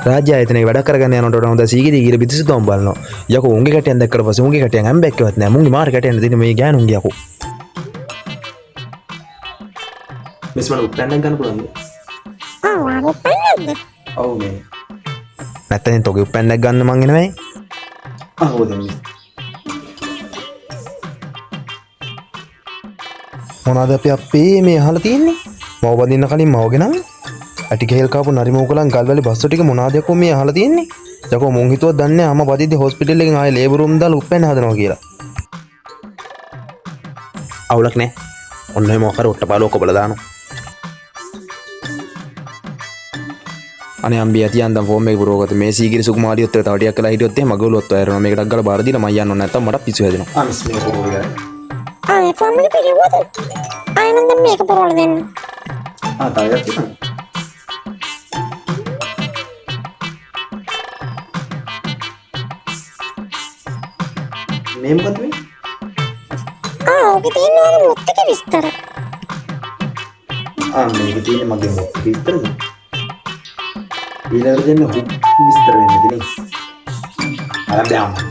රාජ්‍ය ආයතනයේ වැඩ කරගෙන යනකොට හොඳ සීගිරි ගිර පිටිසුතුම් බලනවා. යකෝ උන්ගේ කැටයන් දැක්කට පස්සේ උන්ගේ කැටයන් හැම්බැක්කවත් නෑ. මුන්ගේ මාර කැටයන් දෙන්නේ මේ ගෑනුන්ගේ යකෝ. මිස් මට උප්පැන්නක් ගන්න පුළුවන්ද? ආ උප්පැන්නක්ද? ඔව් මේ. නැත්නම් තෝගේ උප්පැන්නක් ගන්න මං එනවයි. ආ ඔව් දෙන්න. මොනවාද අපි මේ අහලා තියෙන්නේ? මව බඳින්න කලින් මව ගෙනම ඇටි ගෙල් කාපු නරි මෝකලන් ගල්වැලි බස් ටික මොනවාද යකෝ මේ අහලා තියෙන්නේ? යකෝ මොන් හිතුවත් දන්නේ අම්මා බදිද්දි හොස්පිටල් එකෙන් ආයේ ලේබර් රූම් දාලා උප්පැන්න හදනවා කියලා. අවුලක් නෑ. ඔන්න එහෙම මොකර ඔට්ටපාලුවක් ඔබලා දානවා. අනේ අම්බියා තියන්දම් ෆෝම් එක පුරවගත්ත මේ සීගිරි සුකුමාරියොත් තව ටිකක් කළා හිටියොත් එහෙම මගවලුවත් වැයරනවා මේකටක් ගාලා බාර දීලා මම යන්න ඕන නැත්තම් මට පිස්සු හැදෙනවා. ආ මිස් මේක පුරවලා. ආ ෆෝම් එක පිළිවෙත. ආයෙත් මේක පුරවලා දෙන්න. ආ තායයක් තියෙනවා. මේ මොකද මේ? ආ ඔක තියෙනවා මුත් එක විස්තර. ආ මේක තියෙන්නේ මගේ මුත් විස්තරද? ඊළඟට දෙන්නේ හුක් විස්තර වෙන්නේ නේ. අර බෑම්.